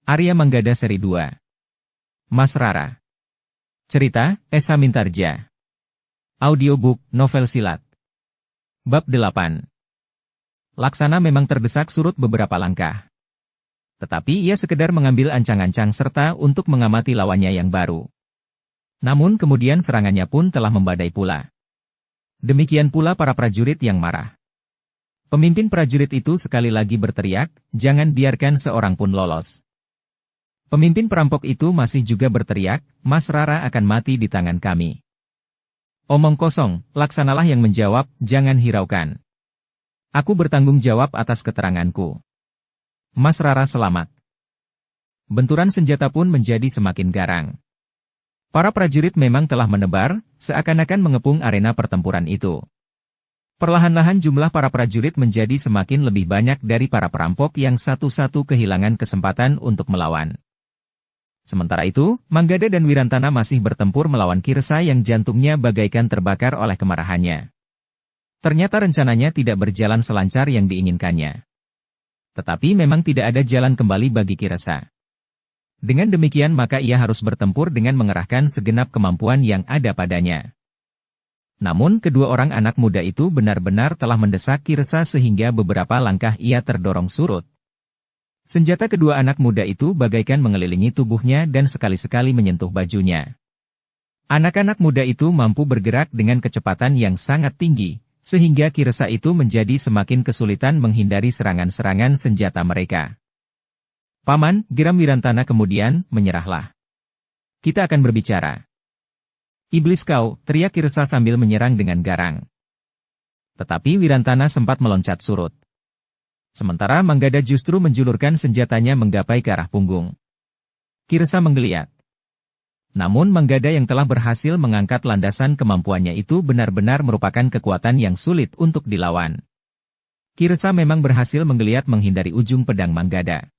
Arya Manggada Seri 2. Mas Rara. Cerita, Esa Mintarja. Audiobook, novel silat. Bab 8. Laksana memang terdesak surut beberapa langkah. Tetapi ia sekedar mengambil ancang-ancang serta untuk mengamati lawannya yang baru. Namun kemudian serangannya pun telah membadai pula. Demikian pula para prajurit yang marah. Pemimpin prajurit itu sekali lagi berteriak, "Jangan biarkan seorang pun lolos." Pemimpin perampok itu masih juga berteriak, "Mas Rara akan mati di tangan kami." "Omong kosong," Laksanalah yang menjawab, "Jangan hiraukan. Aku bertanggung jawab atas keteranganku. Mas Rara selamat." Benturan senjata pun menjadi semakin garang. Para prajurit memang telah menebar, seakan-akan mengepung arena pertempuran itu. Perlahan-lahan jumlah para prajurit menjadi semakin lebih banyak dari para perampok yang satu-satu kehilangan kesempatan untuk melawan. Sementara itu, Manggada dan Wirantana masih bertempur melawan Kirsa yang jantungnya bagaikan terbakar oleh kemarahannya. Ternyata rencananya tidak berjalan selancar yang diinginkannya. Tetapi memang tidak ada jalan kembali bagi Kirsa. Dengan demikian maka ia harus bertempur dengan mengerahkan segenap kemampuan yang ada padanya. Namun kedua orang anak muda itu benar-benar telah mendesak Kirsa sehingga beberapa langkah ia terdorong surut. Senjata kedua anak muda itu bagaikan mengelilingi tubuhnya dan sekali-sekali menyentuh bajunya. Anak-anak muda itu mampu bergerak dengan kecepatan yang sangat tinggi, sehingga Kirsa itu menjadi semakin kesulitan menghindari serangan-serangan senjata mereka. "Paman," geram Wirantana kemudian, "menyerahlah. Kita akan berbicara." "Iblis kau," teriak Kirsa sambil menyerang dengan garang. Tetapi Wirantana sempat meloncat surut. Sementara Manggada justru menjulurkan senjatanya menggapai ke arah punggung. Kirsa menggeliat. Namun Manggada yang telah berhasil mengangkat landasan kemampuannya itu benar-benar merupakan kekuatan yang sulit untuk dilawan. Kirsa memang berhasil menggeliat menghindari ujung pedang Manggada.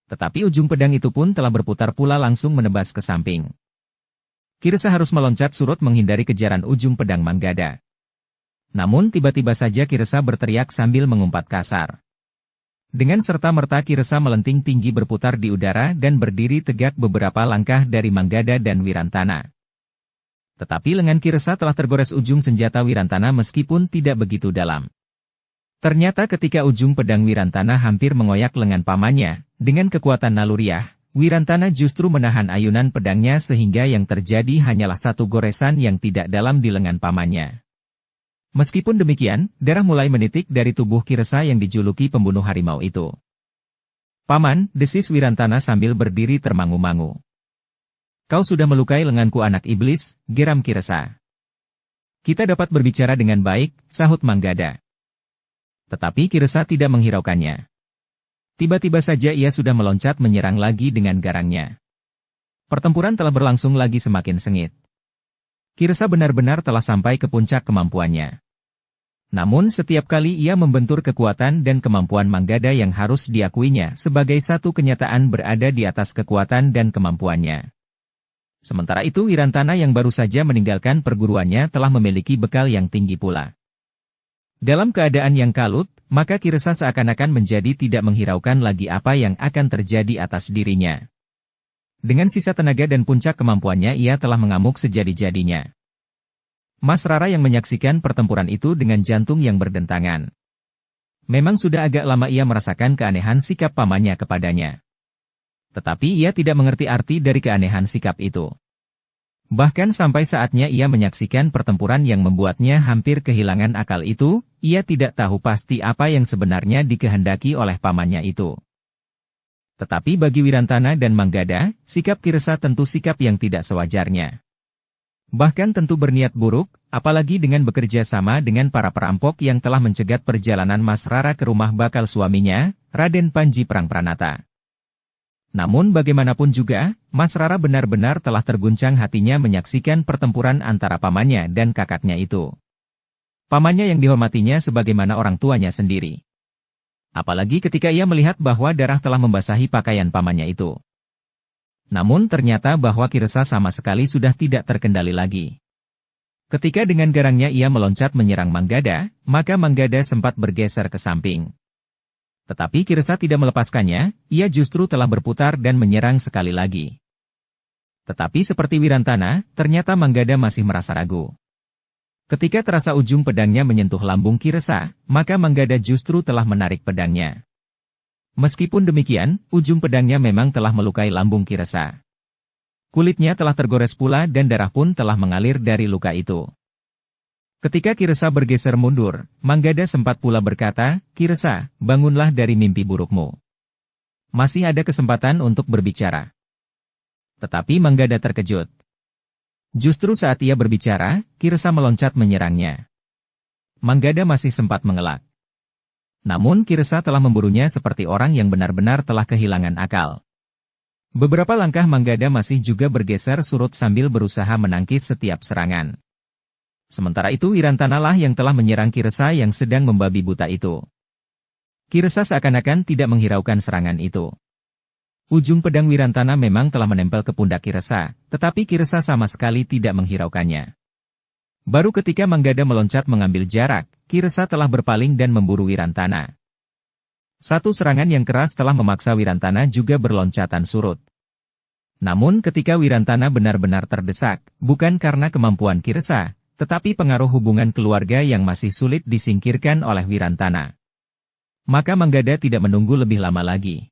Tetapi ujung pedang itu pun telah berputar pula langsung menebas ke samping. Kirsa harus meloncat surut menghindari kejaran ujung pedang Manggada. Namun tiba-tiba saja Kirsa berteriak sambil mengumpat kasar. Dengan serta-merta Kirsa melenting tinggi berputar di udara dan berdiri tegak beberapa langkah dari Manggada dan Wirantana. Tetapi lengan Kirsa telah tergores ujung senjata Wirantana meskipun tidak begitu dalam. Ternyata ketika ujung pedang Wirantana hampir mengoyak lengan pamannya, dengan kekuatan naluriah, Wirantana justru menahan ayunan pedangnya sehingga yang terjadi hanyalah satu goresan yang tidak dalam di lengan pamannya. Meskipun demikian, darah mulai menitik dari tubuh Kirsa yang dijuluki pembunuh harimau itu. "Paman," desis Wirantana sambil berdiri termangu-mangu. "Kau sudah melukai lenganku anak iblis," geram Kirsa. "Kita dapat berbicara dengan baik," sahut Manggada. Tetapi Kirsa tidak menghiraukannya. Tiba-tiba saja ia sudah meloncat menyerang lagi dengan garangnya. Pertempuran telah berlangsung lagi semakin sengit. Kirsa benar-benar telah sampai ke puncak kemampuannya. Namun setiap kali ia membentur kekuatan dan kemampuan Manggada yang harus diakuinya sebagai satu kenyataan berada di atas kekuatan dan kemampuannya. Sementara itu Wirantana yang baru saja meninggalkan perguruannya telah memiliki bekal yang tinggi pula. Dalam keadaan yang kalut, maka Kirsa seakan-akan menjadi tidak menghiraukan lagi apa yang akan terjadi atas dirinya. Dengan sisa tenaga dan puncak kemampuannya ia telah mengamuk sejadi-jadinya. Mas Rara yang menyaksikan pertempuran itu dengan jantung yang berdentangan. Memang sudah agak lama ia merasakan keanehan sikap pamannya kepadanya. Tetapi ia tidak mengerti arti dari keanehan sikap itu. Bahkan sampai saatnya ia menyaksikan pertempuran yang membuatnya hampir kehilangan akal itu, ia tidak tahu pasti apa yang sebenarnya dikehendaki oleh pamannya itu. Tetapi bagi Wirantana dan Manggada, sikap Kirsa tentu sikap yang tidak sewajarnya. Bahkan tentu berniat buruk, apalagi dengan bekerja sama dengan para perampok yang telah mencegat perjalanan Mas Rara ke rumah bakal suaminya, Raden Panji Prangpranata. Namun bagaimanapun juga, Mas Rara benar-benar telah terguncang hatinya menyaksikan pertempuran antara pamannya dan kakaknya itu. Pamannya yang dihormatinya sebagaimana orang tuanya sendiri. Apalagi ketika ia melihat bahwa darah telah membasahi pakaian pamannya itu. Namun ternyata bahwa Kirsa sama sekali sudah tidak terkendali lagi. Ketika dengan garangnya ia meloncat menyerang Manggada, maka Manggada sempat bergeser ke samping. Tetapi Kirsa tidak melepaskannya, ia justru telah berputar dan menyerang sekali lagi. Tetapi seperti Wirantana, ternyata Manggada masih merasa ragu. Ketika terasa ujung pedangnya menyentuh lambung Kirsa, maka Manggada justru telah menarik pedangnya. Meskipun demikian, ujung pedangnya memang telah melukai lambung Kirsa. Kulitnya telah tergores pula dan darah pun telah mengalir dari luka itu. Ketika Kirsa bergeser mundur, Manggada sempat pula berkata, "Kirsa, bangunlah dari mimpi burukmu. Masih ada kesempatan untuk berbicara." Tetapi Manggada terkejut. Justru saat ia berbicara, Kirsa meloncat menyerangnya. Manggada masih sempat mengelak. Namun Kirsa telah memburunya seperti orang yang benar-benar telah kehilangan akal. Beberapa langkah Manggada masih juga bergeser surut sambil berusaha menangkis setiap serangan. Sementara itu Wirantana lah yang telah menyerang Kirsa yang sedang membabi buta itu. Kirsa seakan-akan tidak menghiraukan serangan itu. Ujung pedang Wirantana memang telah menempel ke pundak Kirsa, tetapi Kirsa sama sekali tidak menghiraukannya. Baru ketika Manggada meloncat mengambil jarak, Kirsa telah berpaling dan memburu Wirantana. Satu serangan yang keras telah memaksa Wirantana juga berloncatan surut. Namun ketika Wirantana benar-benar terdesak, bukan karena kemampuan Kirsa, tetapi pengaruh hubungan keluarga yang masih sulit disingkirkan oleh Wirantana. Maka Manggada tidak menunggu lebih lama lagi.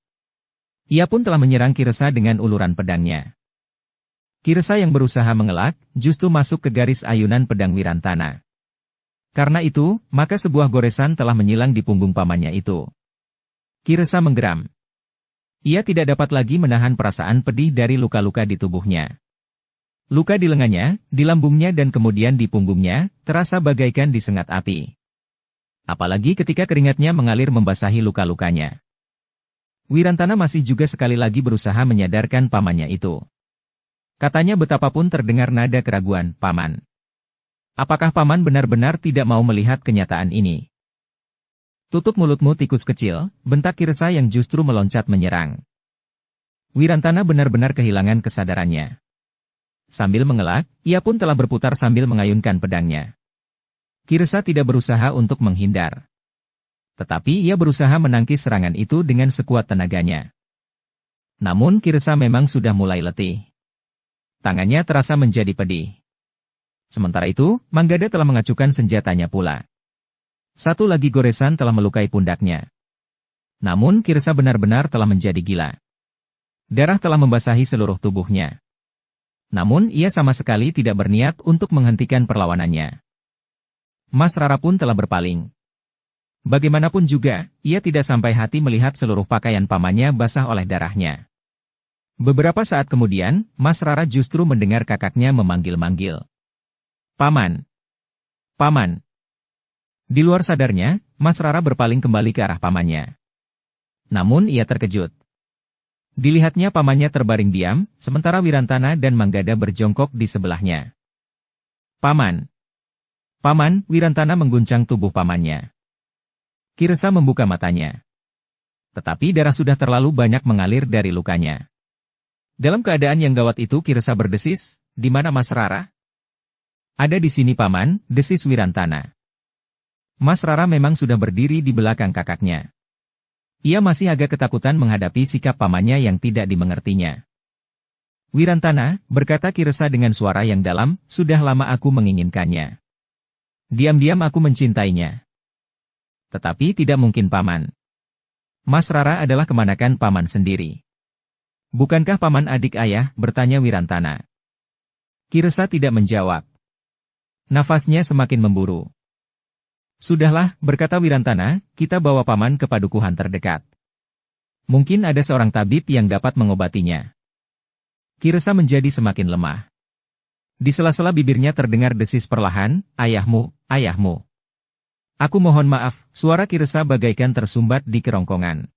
Ia pun telah menyerang Kirsa dengan uluran pedangnya. Kirsa yang berusaha mengelak, justru masuk ke garis ayunan pedang Wirantana. Karena itu, maka sebuah goresan telah menyilang di punggung pamannya itu. Kirsa menggeram. Ia tidak dapat lagi menahan perasaan pedih dari luka-luka di tubuhnya. Luka di lengannya, di lambungnya dan kemudian di punggungnya, terasa bagaikan disengat api. Apalagi ketika keringatnya mengalir membasahi luka-lukanya. Wirantana masih juga sekali lagi berusaha menyadarkan pamannya itu. Katanya betapapun terdengar nada keraguan, "Paman. Apakah paman benar-benar tidak mau melihat kenyataan ini?" "Tutup mulutmu tikus kecil," bentak Kirsa yang justru meloncat menyerang. Wirantana benar-benar kehilangan kesadarannya. Sambil mengelak, ia pun telah berputar sambil mengayunkan pedangnya. Kirsa tidak berusaha untuk menghindar. Tetapi ia berusaha menangkis serangan itu dengan sekuat tenaganya. Namun Kirsa memang sudah mulai letih. Tangannya terasa menjadi pedih. Sementara itu, Manggada telah mengacukan senjatanya pula. Satu lagi goresan telah melukai pundaknya. Namun Kirsa benar-benar telah menjadi gila. Darah telah membasahi seluruh tubuhnya. Namun ia sama sekali tidak berniat untuk menghentikan perlawanannya. Mas Rara pun telah berpaling. Bagaimanapun juga, ia tidak sampai hati melihat seluruh pakaian pamannya basah oleh darahnya. Beberapa saat kemudian, Mas Rara justru mendengar kakaknya memanggil-manggil. "Paman! Paman!" Di luar sadarnya, Mas Rara berpaling kembali ke arah pamannya. Namun ia terkejut. Dilihatnya pamannya terbaring diam, sementara Wirantana dan Manggada berjongkok di sebelahnya. "Paman! Paman!" Wirantana mengguncang tubuh pamannya. Kirsa membuka matanya. Tetapi darah sudah terlalu banyak mengalir dari lukanya. Dalam keadaan yang gawat itu Kirsa berdesis, "Di mana Mas Rara?" "Ada di sini paman," desis Wirantana. Mas Rara memang sudah berdiri di belakang kakaknya. Ia masih agak ketakutan menghadapi sikap pamannya yang tidak dimengertinya. "Wirantana," berkata Kirsa dengan suara yang dalam, "sudah lama aku menginginkannya. Diam-diam aku mencintainya. Tetapi tidak mungkin paman. Mas Rara adalah kemanakan paman sendiri." "Bukankah paman adik ayah?" bertanya Wirantana. Kirsa tidak menjawab. Nafasnya semakin memburu. "Sudahlah," berkata Wirantana, "kita bawa paman ke padukuhan terdekat. Mungkin ada seorang tabib yang dapat mengobatinya." Kirsa menjadi semakin lemah. Di sela-sela bibirnya terdengar desis perlahan, "Ayahmu, ayahmu." "Aku mohon maaf," suara Kirsa bagaikan tersumbat di kerongkongan.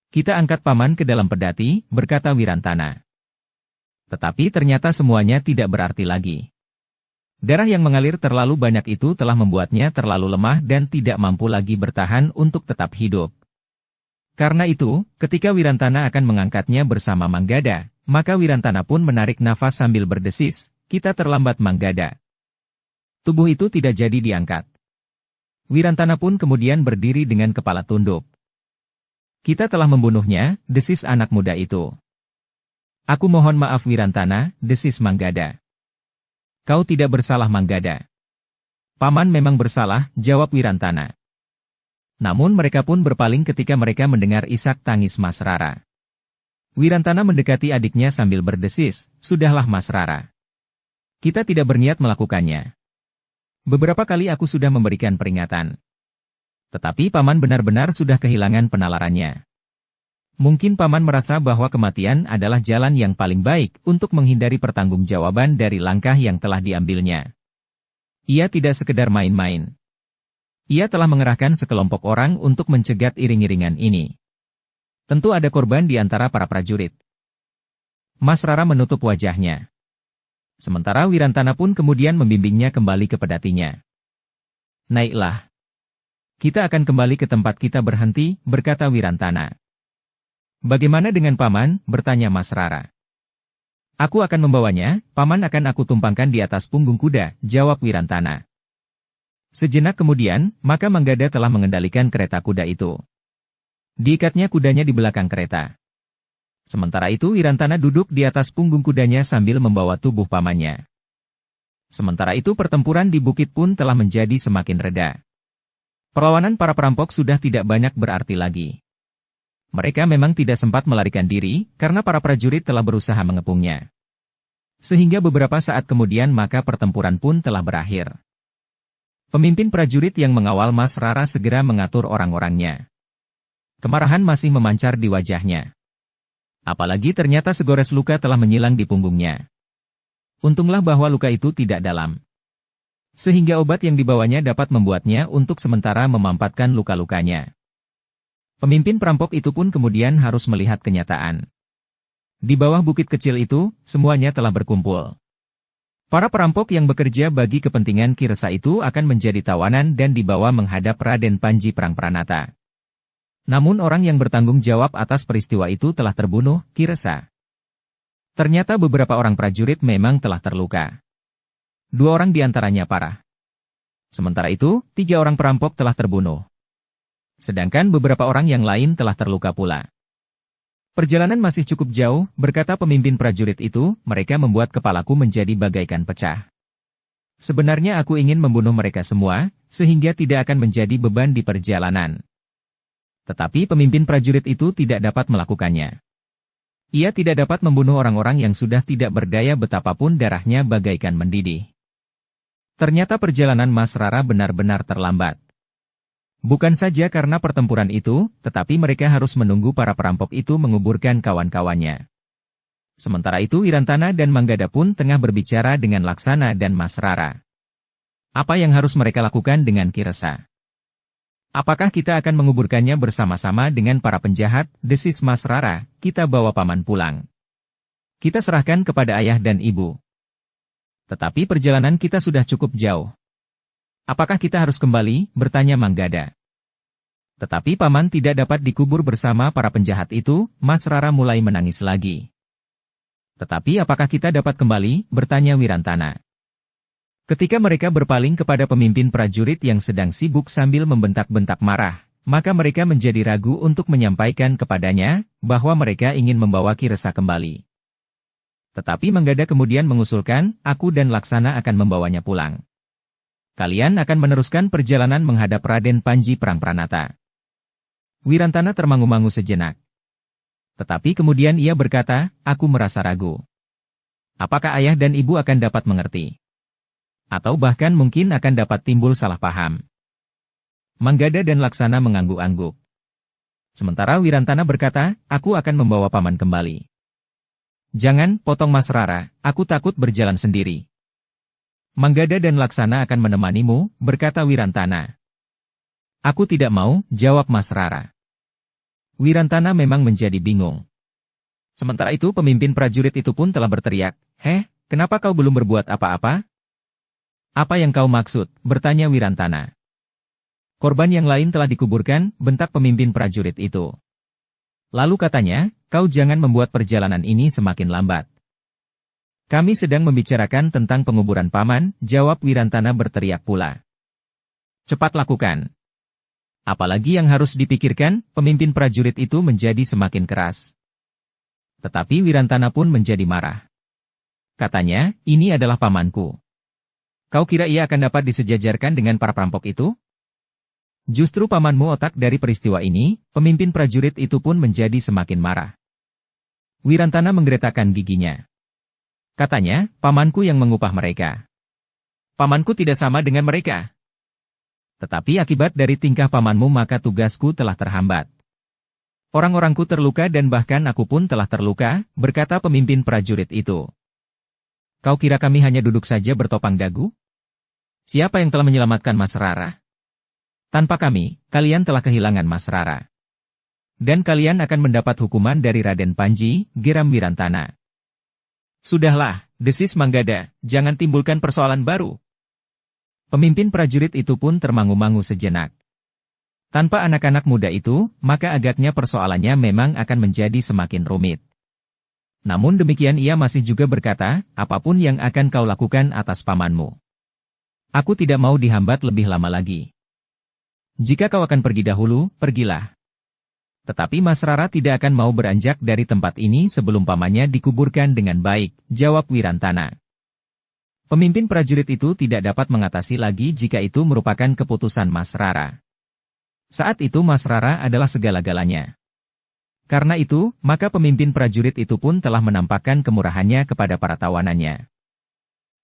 "Kita angkat paman ke dalam pedati," berkata Wirantana. Tetapi ternyata semuanya tidak berarti lagi. Darah yang mengalir terlalu banyak itu telah membuatnya terlalu lemah dan tidak mampu lagi bertahan untuk tetap hidup. Karena itu, ketika Wirantana akan mengangkatnya bersama Manggada, maka Wirantana pun menarik nafas sambil berdesis, "Kita terlambat Manggada." Tubuh itu tidak jadi diangkat. Wirantana pun kemudian berdiri dengan kepala tunduk. Kita telah membunuhnya, desis anak muda itu. Aku mohon maaf Wirantana, desis Manggada. Kau tidak bersalah Manggada. Paman memang bersalah, jawab Wirantana. Namun mereka pun berpaling ketika mereka mendengar isak tangis Mas Rara. Wirantana mendekati adiknya sambil berdesis, "Sudahlah Mas Rara. Kita tidak berniat melakukannya. Beberapa kali aku sudah memberikan peringatan. Tetapi Paman benar-benar sudah kehilangan penalarannya. Mungkin Paman merasa bahwa kematian adalah jalan yang paling baik untuk menghindari pertanggungjawaban dari langkah yang telah diambilnya. Ia tidak sekedar main-main. Ia telah mengerahkan sekelompok orang untuk mencegat iring-iringan ini. Tentu ada korban di antara para prajurit." Mas Rara menutup wajahnya. Sementara Wirantana pun kemudian membimbingnya kembali ke pedatinya. "Naiklah. Kita akan kembali ke tempat kita berhenti," berkata Wirantana. "Bagaimana dengan Paman?" bertanya Mas Rara. "Aku akan membawanya, Paman akan aku tumpangkan di atas punggung kuda," jawab Wirantana. Sejenak kemudian, maka Manggada telah mengendalikan kereta kuda itu. Diikatnya kudanya di belakang kereta. Sementara itu Wirantana duduk di atas punggung kudanya sambil membawa tubuh pamannya. Sementara itu pertempuran di bukit pun telah menjadi semakin reda. Perlawanan para perampok sudah tidak banyak berarti lagi. Mereka memang tidak sempat melarikan diri, karena para prajurit telah berusaha mengepungnya. Sehingga beberapa saat kemudian maka pertempuran pun telah berakhir. Pemimpin prajurit yang mengawal Mas Rara segera mengatur orang-orangnya. Kemarahan masih memancar di wajahnya. Apalagi ternyata segores luka telah menyilang di punggungnya. Untunglah bahwa luka itu tidak dalam. Sehingga obat yang dibawanya dapat membuatnya untuk sementara memampatkan luka-lukanya. Pemimpin perampok itu pun kemudian harus melihat kenyataan. Di bawah bukit kecil itu, semuanya telah berkumpul. Para perampok yang bekerja bagi kepentingan Ki Resa itu akan menjadi tawanan dan dibawa menghadap Raden Panji Prangpranata. Namun orang yang bertanggung jawab atas peristiwa itu telah terbunuh, Ki Resa. Ternyata beberapa orang prajurit memang telah terluka. 2 orang diantaranya parah. Sementara itu, 3 orang perampok telah terbunuh. Sedangkan beberapa orang yang lain telah terluka pula. "Perjalanan masih cukup jauh," berkata pemimpin prajurit itu, "mereka membuat kepalaku menjadi bagaikan pecah. Sebenarnya aku ingin membunuh mereka semua, sehingga tidak akan menjadi beban di perjalanan." Tetapi pemimpin prajurit itu tidak dapat melakukannya. Ia tidak dapat membunuh orang-orang yang sudah tidak berdaya betapapun darahnya bagaikan mendidih. Ternyata perjalanan Mas Rara benar-benar terlambat. Bukan saja karena pertempuran itu, tetapi mereka harus menunggu para perampok itu menguburkan kawan-kawannya. Sementara itu Wirantana dan Manggada pun tengah berbicara dengan Laksana dan Mas Rara. Apa yang harus mereka lakukan dengan Ki Resa? "Apakah kita akan menguburkannya bersama-sama dengan para penjahat?" desis Mas Rara. "Kita bawa Paman pulang. Kita serahkan kepada ayah dan ibu. Tetapi perjalanan kita sudah cukup jauh. Apakah kita harus kembali?" bertanya Manggada. "Tetapi Paman tidak dapat dikubur bersama para penjahat itu." Mas Rara mulai menangis lagi. "Tetapi apakah kita dapat kembali?" bertanya Wirantana. Ketika mereka berpaling kepada pemimpin prajurit yang sedang sibuk sambil membentak-bentak marah, maka mereka menjadi ragu untuk menyampaikan kepadanya bahwa mereka ingin membawa Ki Resa kembali. Tetapi Manggada kemudian mengusulkan, "Aku dan Laksana akan membawanya pulang. Kalian akan meneruskan perjalanan menghadap Raden Panji Prangpranata." Wirantana termangu-mangu sejenak. Tetapi kemudian ia berkata, "Aku merasa ragu. Apakah ayah dan ibu akan dapat mengerti? Atau bahkan mungkin akan dapat timbul salah paham." Manggada dan Laksana mengangguk-angguk. Sementara Wirantana berkata, "Aku akan membawa Paman kembali." "Jangan," potong Mas Rara, "aku takut berjalan sendiri." "Manggada dan Laksana akan menemanimu," berkata Wirantana. "Aku tidak mau," jawab Mas Rara. Wirantana memang menjadi bingung. Sementara itu pemimpin prajurit itu pun telah berteriak, "Heh, kenapa kau belum berbuat apa-apa?" "Apa yang kau maksud?" bertanya Wirantana. "Korban yang lain telah dikuburkan," bentak pemimpin prajurit itu. Lalu katanya, "Kau jangan membuat perjalanan ini semakin lambat." "Kami sedang membicarakan tentang penguburan Paman," jawab Wirantana berteriak pula. "Cepat lakukan. Apalagi yang harus dipikirkan, pemimpin prajurit itu menjadi semakin keras. Tetapi Wirantana pun menjadi marah. Katanya, ini adalah pamanku. Kau kira ia akan dapat disejajarkan dengan para perampok itu? Justru pamanmu otak dari peristiwa ini, pemimpin prajurit itu pun menjadi semakin marah. Wirantana menggeretakkan giginya. Katanya, pamanku yang mengupah mereka. Pamanku tidak sama dengan mereka. Tetapi akibat dari tingkah pamanmu maka tugasku telah terhambat. Orang-orangku terluka dan bahkan aku pun telah terluka, berkata pemimpin prajurit itu. Kau kira kami hanya duduk saja bertopang dagu? Siapa yang telah menyelamatkan Mas Rara? Tanpa kami, kalian telah kehilangan Mas Rara. Dan kalian akan mendapat hukuman dari Raden Panji, geram Wirantana. Sudahlah, desis Manggada, jangan timbulkan persoalan baru. Pemimpin prajurit itu pun termangu-mangu sejenak. Tanpa anak-anak muda itu, maka agaknya persoalannya memang akan menjadi semakin rumit. Namun demikian ia masih juga berkata, apapun yang akan kau lakukan atas pamanmu. Aku tidak mau dihambat lebih lama lagi. Jika kau akan pergi dahulu, pergilah. Tetapi Mas Rara tidak akan mau beranjak dari tempat ini sebelum pamannya dikuburkan dengan baik, jawab Wirantana. Pemimpin prajurit itu tidak dapat mengatasi lagi jika itu merupakan keputusan Mas Rara. Saat itu Mas Rara adalah segala-galanya. Karena itu, maka pemimpin prajurit itu pun telah menampakkan kemurahannya kepada para tawanannya.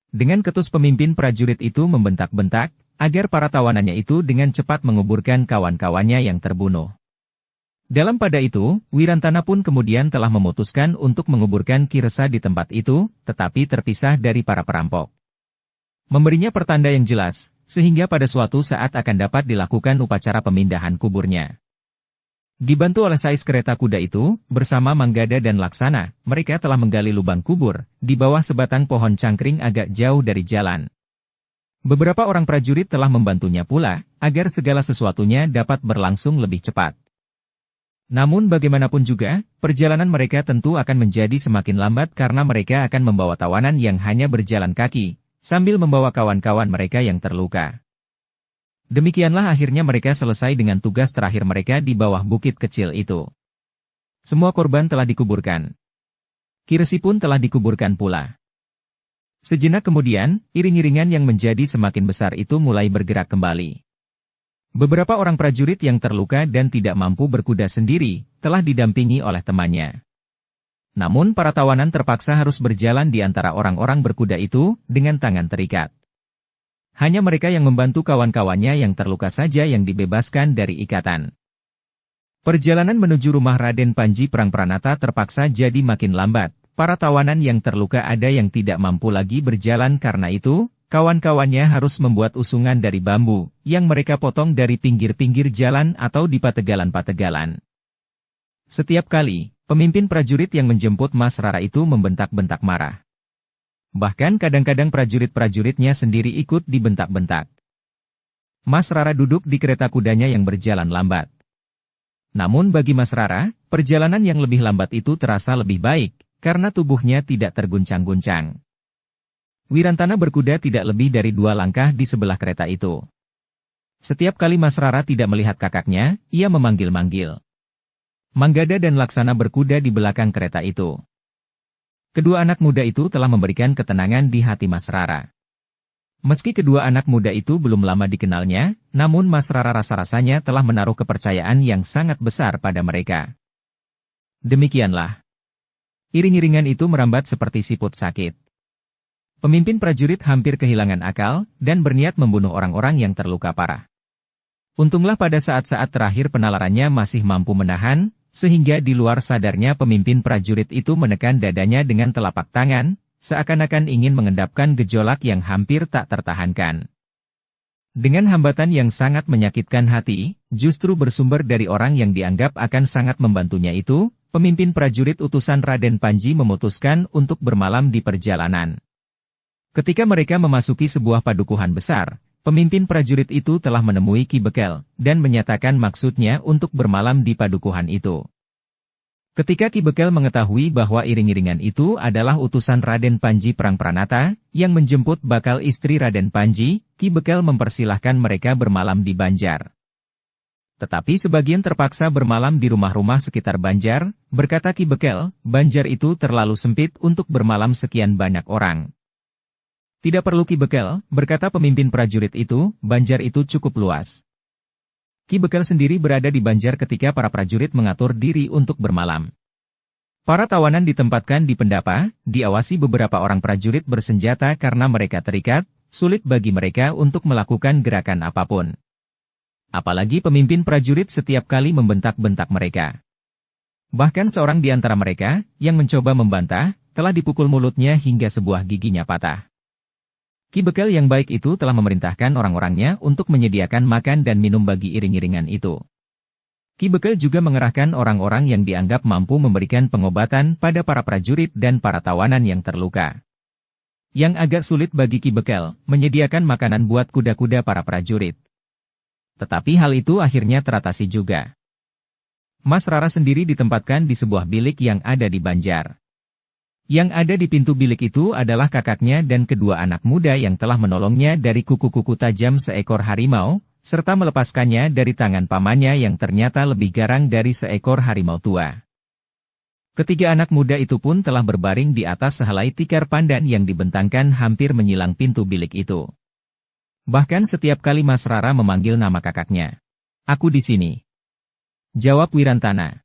Dengan ketus pemimpin prajurit itu membentak-bentak, agar para tawanannya itu dengan cepat menguburkan kawan-kawannya yang terbunuh. Dalam pada itu, Wirantana pun kemudian telah memutuskan untuk menguburkan Ki Resa di tempat itu, tetapi terpisah dari para perampok. Memberinya pertanda yang jelas, sehingga pada suatu saat akan dapat dilakukan upacara pemindahan kuburnya. Dibantu oleh sais kereta kuda itu, bersama Manggada dan Laksana, mereka telah menggali lubang kubur, di bawah sebatang pohon cangkring agak jauh dari jalan. Beberapa orang prajurit telah membantunya pula, agar segala sesuatunya dapat berlangsung lebih cepat. Namun bagaimanapun juga, perjalanan mereka tentu akan menjadi semakin lambat karena mereka akan membawa tawanan yang hanya berjalan kaki, sambil membawa kawan-kawan mereka yang terluka. Demikianlah akhirnya mereka selesai dengan tugas terakhir mereka di bawah bukit kecil itu. Semua korban telah dikuburkan. Ki Resi pun telah dikuburkan pula. Sejenak kemudian, iring-iringan yang menjadi semakin besar itu mulai bergerak kembali. Beberapa orang prajurit yang terluka dan tidak mampu berkuda sendiri, telah didampingi oleh temannya. Namun para tawanan terpaksa harus berjalan di antara orang-orang berkuda itu, dengan tangan terikat. Hanya mereka yang membantu kawan-kawannya yang terluka saja yang dibebaskan dari ikatan. Perjalanan menuju rumah Raden Panji Prangpranata terpaksa jadi makin lambat. Para tawanan yang terluka ada yang tidak mampu lagi berjalan karena itu, kawan-kawannya harus membuat usungan dari bambu, yang mereka potong dari pinggir-pinggir jalan atau di pategalan-pategalan. Setiap kali, pemimpin prajurit yang menjemput Mas Rara itu membentak-bentak marah. Bahkan kadang-kadang prajurit-prajuritnya sendiri ikut dibentak-bentak. Mas Rara duduk di kereta kudanya yang berjalan lambat. Namun bagi Mas Rara, perjalanan yang lebih lambat itu terasa lebih baik, karena tubuhnya tidak terguncang-guncang. Wirantana berkuda tidak lebih dari 2 langkah di sebelah kereta itu. Setiap kali Mas Rara tidak melihat kakaknya, ia memanggil-manggil. Manggada dan Laksana berkuda di belakang kereta itu. Kedua anak muda itu telah memberikan ketenangan di hati Mas Rara. Meski kedua anak muda itu belum lama dikenalnya, namun Mas Rara rasa-rasanya telah menaruh kepercayaan yang sangat besar pada mereka. Demikianlah. Iring-iringan itu merambat seperti siput sakit. Pemimpin prajurit hampir kehilangan akal, dan berniat membunuh orang-orang yang terluka parah. Untunglah pada saat-saat terakhir penalarannya masih mampu menahan, sehingga di luar sadarnya pemimpin prajurit itu menekan dadanya dengan telapak tangan, seakan-akan ingin mengendapkan gejolak yang hampir tak tertahankan. Dengan hambatan yang sangat menyakitkan hati, justru bersumber dari orang yang dianggap akan sangat membantunya itu, pemimpin prajurit utusan Raden Panji memutuskan untuk bermalam di perjalanan. Ketika mereka memasuki sebuah padukuhan besar, pemimpin prajurit itu telah menemui Ki Bekel, dan menyatakan maksudnya untuk bermalam di padukuhan itu. Ketika Ki Bekel mengetahui bahwa iring-iringan itu adalah utusan Raden Panji Prangpranata, yang menjemput bakal istri Raden Panji, Ki Bekel mempersilahkan mereka bermalam di Banjar. Tetapi sebagian terpaksa bermalam di rumah-rumah sekitar Banjar, berkata Ki Bekel, Banjar itu terlalu sempit untuk bermalam sekian banyak orang. Tidak perlu Ki Bekel, berkata pemimpin prajurit itu, Banjar itu cukup luas. Ki Bekel sendiri berada di Banjar ketika para prajurit mengatur diri untuk bermalam. Para tawanan ditempatkan di pendapa, diawasi beberapa orang prajurit bersenjata karena mereka terikat, sulit bagi mereka untuk melakukan gerakan apapun. Apalagi pemimpin prajurit setiap kali membentak-bentak mereka. Bahkan seorang di antara mereka, yang mencoba membantah, telah dipukul mulutnya hingga sebuah giginya patah. Ki Bekel yang baik itu telah memerintahkan orang-orangnya untuk menyediakan makan dan minum bagi iring-iringan itu. Ki Bekel juga mengerahkan orang-orang yang dianggap mampu memberikan pengobatan pada para prajurit dan para tawanan yang terluka. Yang agak sulit bagi Ki Bekel, menyediakan makanan buat kuda-kuda para prajurit. Tetapi hal itu akhirnya teratasi juga. Mas Rara sendiri ditempatkan di sebuah bilik yang ada di Banjar. Yang ada di pintu bilik itu adalah kakaknya dan kedua anak muda yang telah menolongnya dari kuku-kuku tajam seekor harimau, serta melepaskannya dari tangan pamannya yang ternyata lebih garang dari seekor harimau tua. Ketiga anak muda itu pun telah berbaring di atas sehelai tikar pandan yang dibentangkan hampir menyilang pintu bilik itu. Bahkan setiap kali Mas Rara memanggil nama kakaknya. Aku di sini. Jawab Wirantana.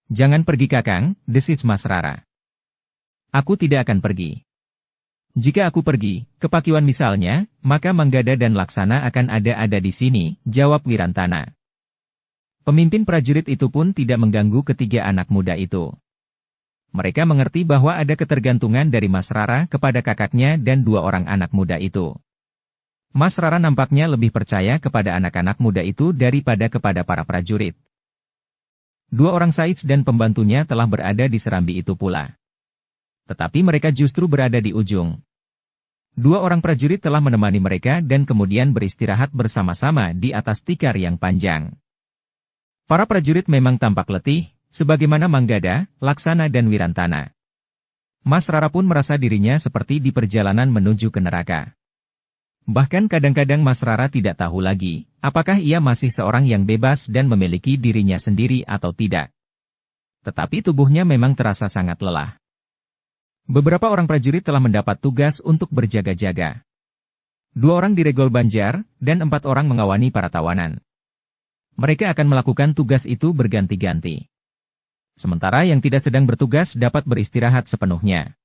Jangan pergi kakang, desis Mas Rara. Aku tidak akan pergi. Jika aku pergi, ke Pakiwan misalnya, maka Manggada dan Laksana akan ada di sini, jawab Wirantana. Pemimpin prajurit itu pun tidak mengganggu ketiga anak muda itu. Mereka mengerti bahwa ada ketergantungan dari Mas Rara kepada kakaknya dan dua orang anak muda itu. Mas Rara nampaknya lebih percaya kepada anak-anak muda itu daripada kepada para prajurit. Dua orang sais dan pembantunya telah berada di serambi itu pula. Tetapi mereka justru berada di ujung. Dua orang prajurit telah menemani mereka dan kemudian beristirahat bersama-sama di atas tikar yang panjang. Para prajurit memang tampak letih, sebagaimana Manggada, Laksana dan Wirantana. Mas Rara pun merasa dirinya seperti di perjalanan menuju ke neraka. Bahkan kadang-kadang Mas Rara tidak tahu lagi, apakah ia masih seorang yang bebas dan memiliki dirinya sendiri atau tidak. Tetapi tubuhnya memang terasa sangat lelah. Beberapa orang prajurit telah mendapat tugas untuk berjaga-jaga. 2 orang di Regol Banjar, dan 4 orang mengawani para tawanan. Mereka akan melakukan tugas itu berganti-ganti. Sementara yang tidak sedang bertugas dapat beristirahat sepenuhnya.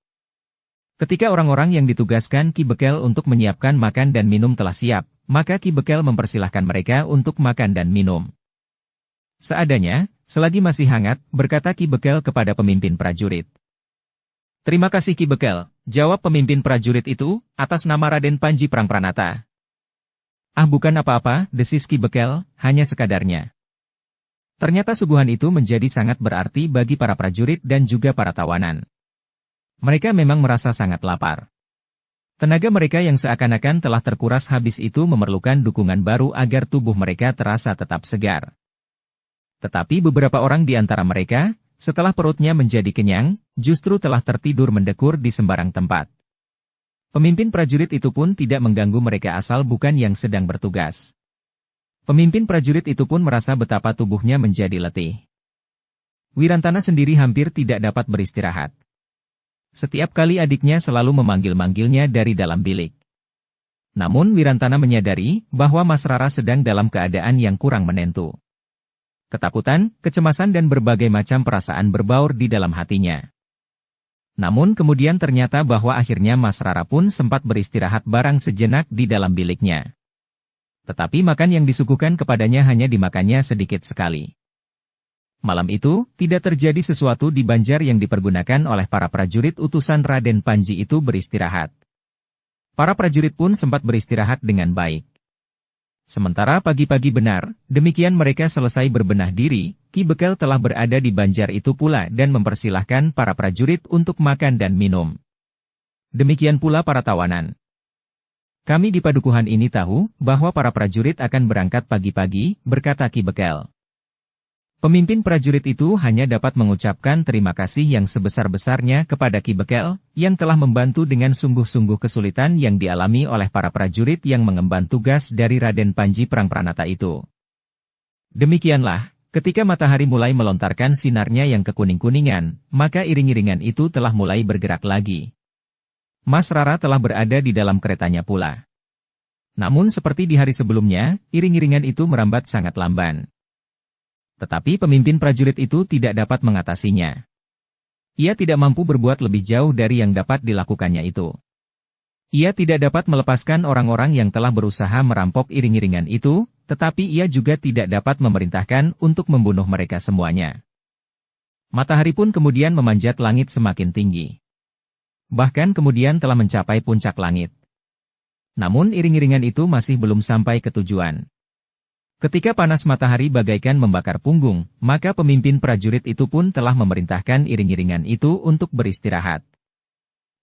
Ketika orang-orang yang ditugaskan Ki Bekel untuk menyiapkan makan dan minum telah siap, maka Ki Bekel mempersilahkan mereka untuk makan dan minum. Seadanya, selagi masih hangat, berkata Ki Bekel kepada pemimpin prajurit. Terima kasih Ki Bekel, jawab pemimpin prajurit itu, atas nama Raden Panji Prangpranata. Ah bukan apa-apa, desis Ki Bekel, hanya sekadarnya. Ternyata suguhan itu menjadi sangat berarti bagi para prajurit dan juga para tawanan. Mereka memang merasa sangat lapar. Tenaga mereka yang seakan-akan telah terkuras habis itu memerlukan dukungan baru agar tubuh mereka terasa tetap segar. Tetapi beberapa orang di antara mereka, setelah perutnya menjadi kenyang, justru telah tertidur mendekur di sembarang tempat. Pemimpin prajurit itu pun tidak mengganggu mereka asal bukan yang sedang bertugas. Pemimpin prajurit itu pun merasa betapa tubuhnya menjadi letih. Wirantana sendiri hampir tidak dapat beristirahat. Setiap kali adiknya selalu memanggil-manggilnya dari dalam bilik. Namun Wirantana menyadari bahwa Mas Rara sedang dalam keadaan yang kurang menentu. Ketakutan, kecemasan dan berbagai macam perasaan berbaur di dalam hatinya. Namun kemudian ternyata bahwa akhirnya Mas Rara pun sempat beristirahat barang sejenak di dalam biliknya. Tetapi makan yang disuguhkan kepadanya hanya dimakannya sedikit sekali. Malam itu, tidak terjadi sesuatu di Banjar yang dipergunakan oleh para prajurit utusan Raden Panji itu beristirahat. Para prajurit pun sempat beristirahat dengan baik. Sementara pagi-pagi benar, demikian mereka selesai berbenah diri, Ki Bekel telah berada di Banjar itu pula dan mempersilahkan para prajurit untuk makan dan minum. Demikian pula para tawanan. Kami di padukuhan ini tahu bahwa para prajurit akan berangkat pagi-pagi, berkata Ki Bekel. Pemimpin prajurit itu hanya dapat mengucapkan terima kasih yang sebesar-besarnya kepada Ki Bekel, yang telah membantu dengan sungguh-sungguh kesulitan yang dialami oleh para prajurit yang mengemban tugas dari Raden Panji Prangpranata itu. Demikianlah, ketika matahari mulai melontarkan sinarnya yang kekuning-kuningan, maka iring-iringan itu telah mulai bergerak lagi. Mas Rara telah berada di dalam keretanya pula. Namun seperti di hari sebelumnya, iring-iringan itu merambat sangat lamban. Tetapi pemimpin prajurit itu tidak dapat mengatasinya. Ia tidak mampu berbuat lebih jauh dari yang dapat dilakukannya itu. Ia tidak dapat melepaskan orang-orang yang telah berusaha merampok iring-iringan itu, tetapi ia juga tidak dapat memerintahkan untuk membunuh mereka semuanya. Matahari pun kemudian memanjat langit semakin tinggi. Bahkan kemudian telah mencapai puncak langit. Namun iring-iringan itu masih belum sampai ke tujuan. Ketika panas matahari bagaikan membakar punggung, maka pemimpin prajurit itu pun telah memerintahkan iring-iringan itu untuk beristirahat.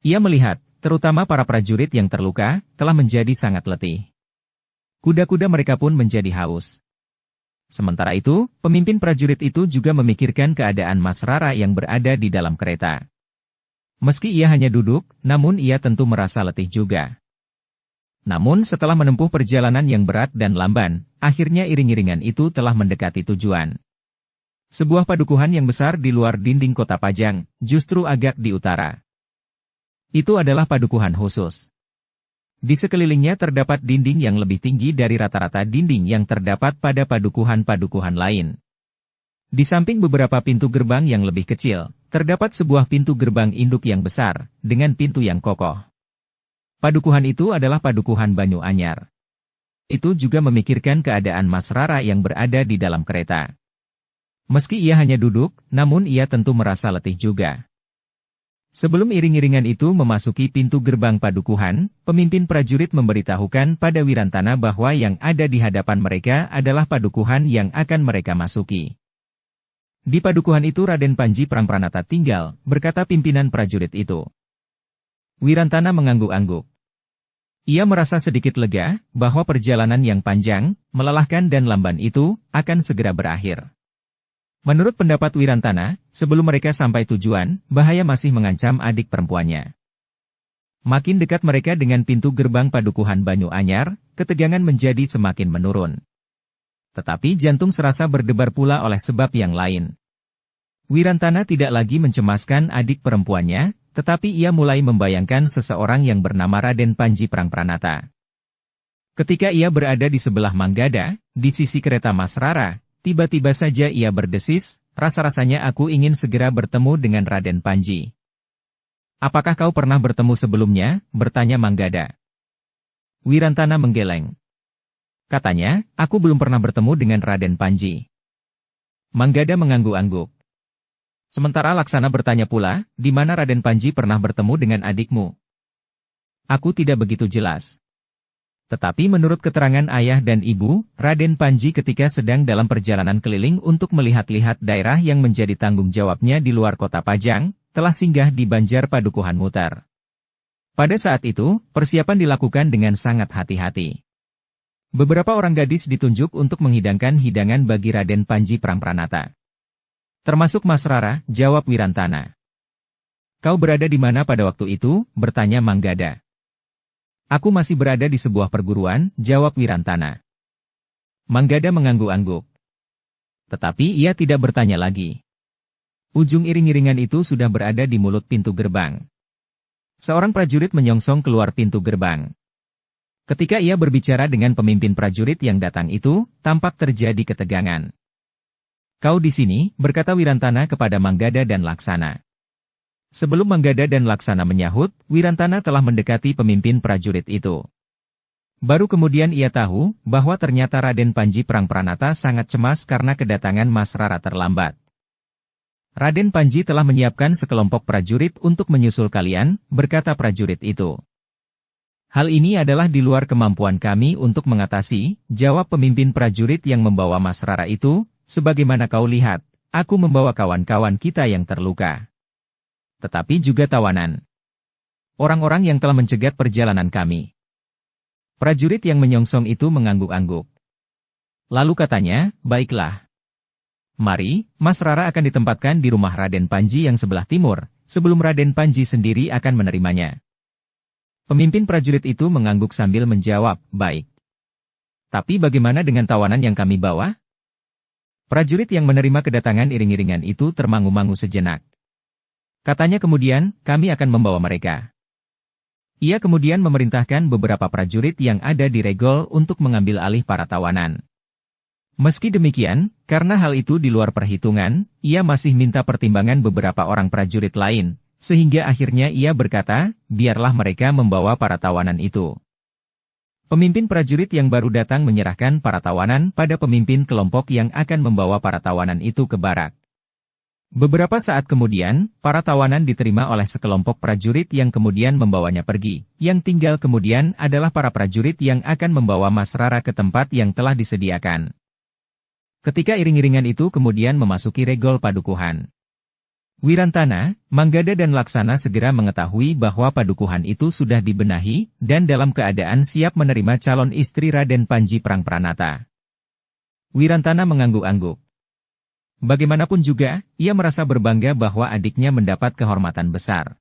Ia melihat, terutama para prajurit yang terluka, telah menjadi sangat letih. Kuda-kuda mereka pun menjadi haus. Sementara itu, pemimpin prajurit itu juga memikirkan keadaan Mas Rara yang berada di dalam kereta. Meski ia hanya duduk, namun ia tentu merasa letih juga. Namun setelah menempuh perjalanan yang berat dan lamban, akhirnya iring-iringan itu telah mendekati tujuan. Sebuah padukuhan yang besar di luar dinding kota Pajang, justru agak di utara. Itu adalah padukuhan khusus. Di sekelilingnya terdapat dinding yang lebih tinggi dari rata-rata dinding yang terdapat pada padukuhan-padukuhan lain. Di samping beberapa pintu gerbang yang lebih kecil, terdapat sebuah pintu gerbang induk yang besar, dengan pintu yang kokoh. Padukuhan itu adalah padukuhan Banyu Anyar. Itu juga memikirkan keadaan Mas Rara yang berada di dalam kereta. Meski ia hanya duduk, namun ia tentu merasa letih juga. Sebelum iring-iringan itu memasuki pintu gerbang padukuhan, pemimpin prajurit memberitahukan pada Wirantana bahwa yang ada di hadapan mereka adalah padukuhan yang akan mereka masuki. Di padukuhan itu Raden Panji Prangpranata tinggal, berkata pimpinan prajurit itu. Wirantana mengangguk-angguk. Ia merasa sedikit lega, bahwa perjalanan yang panjang, melelahkan dan lamban itu, akan segera berakhir. Menurut pendapat Wirantana, sebelum mereka sampai tujuan, bahaya masih mengancam adik perempuannya. Makin dekat mereka dengan pintu gerbang padukuhan Banyu Anyar, ketegangan menjadi semakin menurun. Tetapi jantung serasa berdebar pula oleh sebab yang lain. Wirantana tidak lagi mencemaskan adik perempuannya, tetapi ia mulai membayangkan seseorang yang bernama Raden Panji Prangpranata. Ketika ia berada di sebelah Manggada, di sisi kereta Mas Rara, tiba-tiba saja ia berdesis, rasa-rasanya aku ingin segera bertemu dengan Raden Panji. Apakah kau pernah bertemu sebelumnya? Bertanya Manggada. Wirantana menggeleng. Katanya, aku belum pernah bertemu dengan Raden Panji. Manggada mengangguk-angguk. Sementara Laksana bertanya pula, di mana Raden Panji pernah bertemu dengan adikmu? Aku tidak begitu jelas. Tetapi menurut keterangan ayah dan ibu, Raden Panji ketika sedang dalam perjalanan keliling untuk melihat-lihat daerah yang menjadi tanggung jawabnya di luar kota Pajang, telah singgah di Banjar Padukuhan Mutar. Pada saat itu, persiapan dilakukan dengan sangat hati-hati. Beberapa orang gadis ditunjuk untuk menghidangkan hidangan bagi Raden Panji Prangpranata. Termasuk Mas Rara, jawab Wirantana. Kau berada di mana pada waktu itu? Bertanya Manggada. Aku masih berada di sebuah perguruan, jawab Wirantana. Manggada mengangguk-angguk. Tetapi ia tidak bertanya lagi. Ujung iring-iringan itu sudah berada di mulut pintu gerbang. Seorang prajurit menyongsong keluar pintu gerbang. Ketika ia berbicara dengan pemimpin prajurit yang datang itu, tampak terjadi ketegangan. Kau di sini, berkata Wirantana kepada Manggada dan Laksana. Sebelum Manggada dan Laksana menyahut, Wirantana telah mendekati pemimpin prajurit itu. Baru kemudian ia tahu, bahwa ternyata Raden Panji Prangpranata sangat cemas karena kedatangan Mas Rara terlambat. Raden Panji telah menyiapkan sekelompok prajurit untuk menyusul kalian, berkata prajurit itu. Hal ini adalah di luar kemampuan kami untuk mengatasi, jawab pemimpin prajurit yang membawa Mas Rara itu. Sebagaimana kau lihat, aku membawa kawan-kawan kita yang terluka. Tetapi juga tawanan. Orang-orang yang telah mencegat perjalanan kami. Prajurit yang menyongsong itu mengangguk-angguk. Lalu katanya, baiklah. Mari, Mas Rara akan ditempatkan di rumah Raden Panji yang sebelah timur, sebelum Raden Panji sendiri akan menerimanya. Pemimpin prajurit itu mengangguk sambil menjawab, baik. Tapi bagaimana dengan tawanan yang kami bawa? Prajurit yang menerima kedatangan iring-iringan itu termangu-mangu sejenak. Katanya kemudian, kami akan membawa mereka. Ia kemudian memerintahkan beberapa prajurit yang ada di Regol untuk mengambil alih para tawanan. Meski demikian, karena hal itu di luar perhitungan, ia masih minta pertimbangan beberapa orang prajurit lain, sehingga akhirnya ia berkata, biarlah mereka membawa para tawanan itu. Pemimpin prajurit yang baru datang menyerahkan para tawanan pada pemimpin kelompok yang akan membawa para tawanan itu ke barak. Beberapa saat kemudian, para tawanan diterima oleh sekelompok prajurit yang kemudian membawanya pergi. Yang tinggal kemudian adalah para prajurit yang akan membawa Mas Rara ke tempat yang telah disediakan. Ketika iring-iringan itu kemudian memasuki Regol Padukuhan, Wirantana, Manggada dan Laksana segera mengetahui bahwa padukuhan itu sudah dibenahi, dan dalam keadaan siap menerima calon istri Raden Panji Prangpranata. Wirantana mengangguk-angguk. Bagaimanapun juga, ia merasa berbangga bahwa adiknya mendapat kehormatan besar.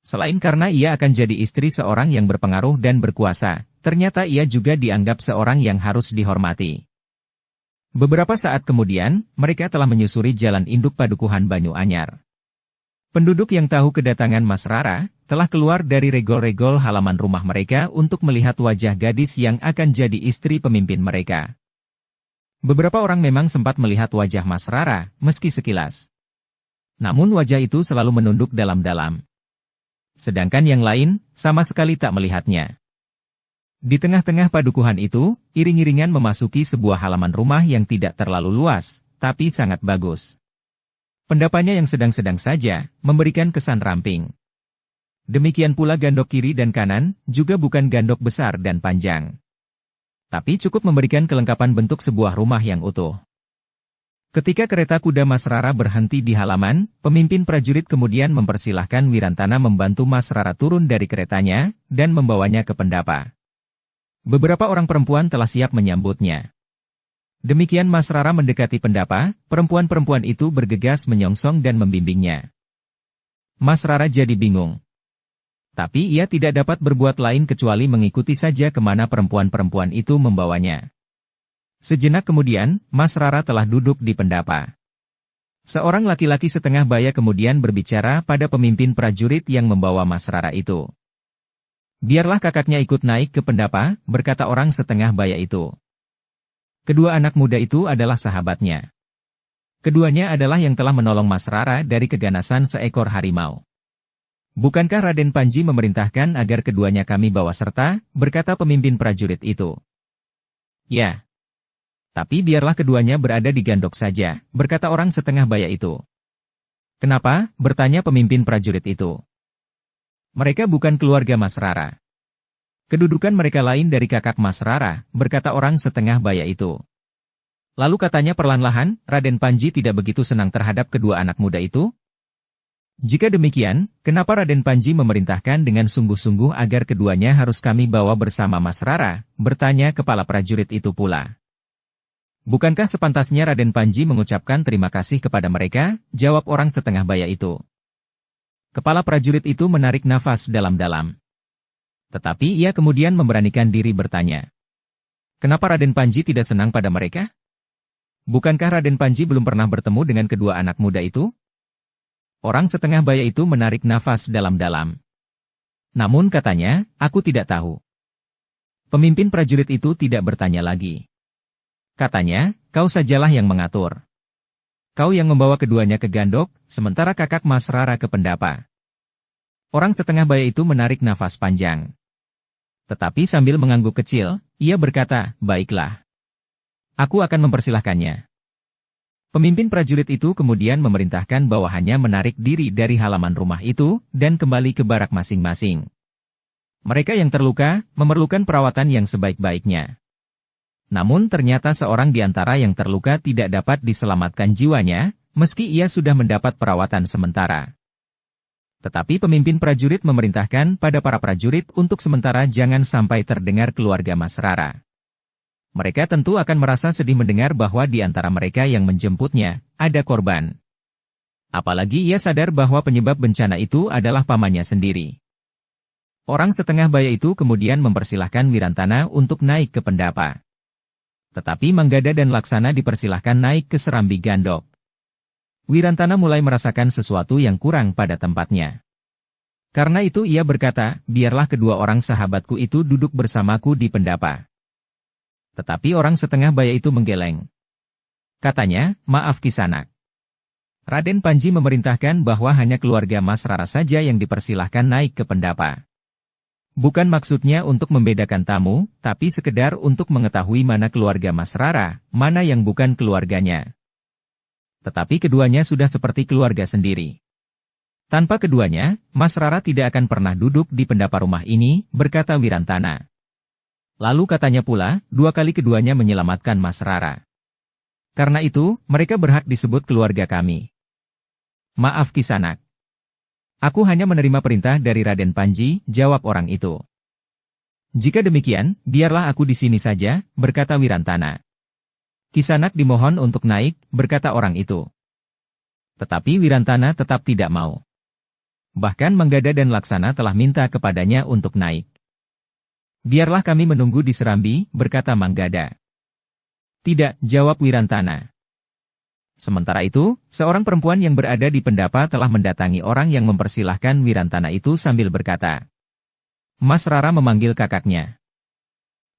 Selain karena ia akan jadi istri seorang yang berpengaruh dan berkuasa, ternyata ia juga dianggap seorang yang harus dihormati. Beberapa saat kemudian, mereka telah menyusuri jalan induk Padukuhan Banyu Anyar. Penduduk yang tahu kedatangan Mas Rara, telah keluar dari regol-regol halaman rumah mereka untuk melihat wajah gadis yang akan jadi istri pemimpin mereka. Beberapa orang memang sempat melihat wajah Mas Rara, meski sekilas. Namun wajah itu selalu menunduk dalam-dalam. Sedangkan yang lain, sama sekali tak melihatnya. Di tengah-tengah padukuhan itu, iring-iringan memasuki sebuah halaman rumah yang tidak terlalu luas, tapi sangat bagus. Pendapannya yang sedang-sedang saja, memberikan kesan ramping. Demikian pula gandok kiri dan kanan, juga bukan gandok besar dan panjang. Tapi cukup memberikan kelengkapan bentuk sebuah rumah yang utuh. Ketika kereta kuda Mas Rara berhenti di halaman, pemimpin prajurit kemudian mempersilahkan Wirantana membantu Mas Rara turun dari keretanya, dan membawanya ke pendapa. Beberapa orang perempuan telah siap menyambutnya. Demikian Mas Rara mendekati pendapa, perempuan-perempuan itu bergegas menyongsong dan membimbingnya. Mas Rara jadi bingung. Tapi ia tidak dapat berbuat lain kecuali mengikuti saja kemana perempuan-perempuan itu membawanya. Sejenak kemudian, Mas Rara telah duduk di pendapa. Seorang laki-laki setengah baya kemudian berbicara pada pemimpin prajurit yang membawa Mas Rara itu. Biarlah kakaknya ikut naik ke pendapa, berkata orang setengah baya itu. Kedua anak muda itu adalah sahabatnya. Keduanya adalah yang telah menolong Mas Rara dari keganasan seekor harimau. Bukankah Raden Panji memerintahkan agar keduanya kami bawa serta, berkata pemimpin prajurit itu. Ya. Tapi biarlah keduanya berada di gandok saja, berkata orang setengah baya itu. Kenapa? Bertanya pemimpin prajurit itu. Mereka bukan keluarga Mas Rara. Kedudukan mereka lain dari kakak Mas Rara, berkata orang setengah baya itu. Lalu katanya perlahan-lahan, Raden Panji tidak begitu senang terhadap kedua anak muda itu? Jika demikian, kenapa Raden Panji memerintahkan dengan sungguh-sungguh agar keduanya harus kami bawa bersama Mas Rara, bertanya kepala prajurit itu pula. Bukankah sepantasnya Raden Panji mengucapkan terima kasih kepada mereka, jawab orang setengah baya itu. Kepala prajurit itu menarik nafas dalam-dalam. Tetapi ia kemudian memberanikan diri bertanya. Kenapa Raden Panji tidak senang pada mereka? Bukankah Raden Panji belum pernah bertemu dengan kedua anak muda itu? Orang setengah baya itu menarik nafas dalam-dalam. Namun katanya, aku tidak tahu. Pemimpin prajurit itu tidak bertanya lagi. Katanya, kau sajalah yang mengatur. Kau yang membawa keduanya ke gandok, sementara kakak Mas Rara ke pendapa. Orang setengah baya itu menarik nafas panjang. Tetapi sambil mengangguk kecil, ia berkata, baiklah. Aku akan mempersilahkannya. Pemimpin prajurit itu kemudian memerintahkan bawahannya menarik diri dari halaman rumah itu, dan kembali ke barak masing-masing. Mereka yang terluka, memerlukan perawatan yang sebaik-baiknya. Namun ternyata seorang di antara yang terluka tidak dapat diselamatkan jiwanya, meski ia sudah mendapat perawatan sementara. Tetapi pemimpin prajurit memerintahkan pada para prajurit untuk sementara jangan sampai terdengar keluarga Mas Rara. Mereka tentu akan merasa sedih mendengar bahwa di antara mereka yang menjemputnya, ada korban. Apalagi ia sadar bahwa penyebab bencana itu adalah pamannya sendiri. Orang setengah baya itu kemudian mempersilahkan Wirantana untuk naik ke pendapa. Tetapi Manggada dan Laksana dipersilahkan naik ke Serambi Gandok. Wirantana mulai merasakan sesuatu yang kurang pada tempatnya. Karena itu ia berkata, biarlah kedua orang sahabatku itu duduk bersamaku di pendapa. Tetapi orang setengah baya itu menggeleng. Katanya, maaf Kisanak. Raden Panji memerintahkan bahwa hanya keluarga Mas Rara saja yang dipersilahkan naik ke pendapa. Bukan maksudnya untuk membedakan tamu, tapi sekedar untuk mengetahui mana keluarga Mas Rara, mana yang bukan keluarganya. Tetapi keduanya sudah seperti keluarga sendiri. Tanpa keduanya, Mas Rara tidak akan pernah duduk di pendapa rumah ini, berkata Wirantana. Lalu katanya pula, 2 kali keduanya menyelamatkan Mas Rara. Karena itu, mereka berhak disebut keluarga kami. Maaf Kisanak. Aku hanya menerima perintah dari Raden Panji, jawab orang itu. Jika demikian, biarlah aku di sini saja, berkata Wirantana. Kisanak dimohon untuk naik, berkata orang itu. Tetapi Wirantana tetap tidak mau. Bahkan Manggada dan Laksana telah minta kepadanya untuk naik. Biarlah kami menunggu di Serambi, berkata Manggada. Tidak, jawab Wirantana. Sementara itu, seorang perempuan yang berada di pendapa telah mendatangi orang yang mempersilahkan Wirantana itu sambil berkata. Mas Rara memanggil kakaknya.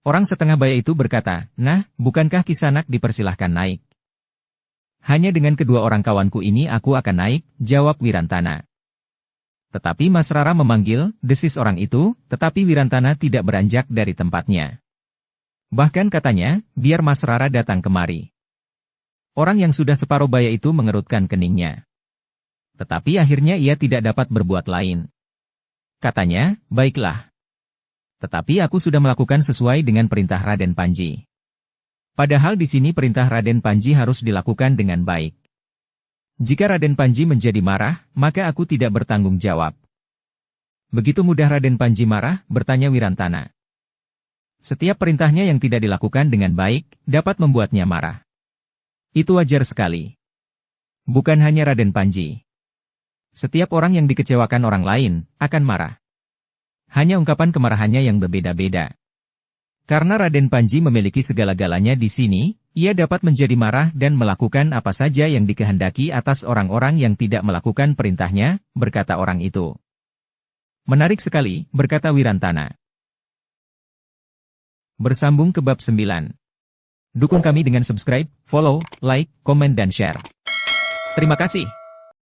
Orang setengah baya itu berkata, nah, bukankah Kisanak dipersilahkan naik? Hanya dengan kedua orang kawanku ini aku akan naik, jawab Wirantana. Tetapi Mas Rara memanggil, desis orang itu, tetapi Wirantana tidak beranjak dari tempatnya. Bahkan katanya, biar Mas Rara datang kemari. Orang yang sudah separuh baya itu mengerutkan keningnya. Tetapi akhirnya ia tidak dapat berbuat lain. Katanya, baiklah. Tetapi aku sudah melakukan sesuai dengan perintah Raden Panji. Padahal di sini perintah Raden Panji harus dilakukan dengan baik. Jika Raden Panji menjadi marah, maka aku tidak bertanggung jawab. Begitu mudah Raden Panji marah, bertanya Wirantana. Setiap perintahnya yang tidak dilakukan dengan baik, dapat membuatnya marah. Itu wajar sekali. Bukan hanya Raden Panji. Setiap orang yang dikecewakan orang lain, akan marah. Hanya ungkapan kemarahannya yang berbeda-beda. Karena Raden Panji memiliki segala-galanya di sini, ia dapat menjadi marah dan melakukan apa saja yang dikehendaki atas orang-orang yang tidak melakukan perintahnya, berkata orang itu. Menarik sekali, berkata Wirantana. Bersambung ke bab 9. Dukung kami dengan subscribe, follow, like, komen dan share. Terima kasih.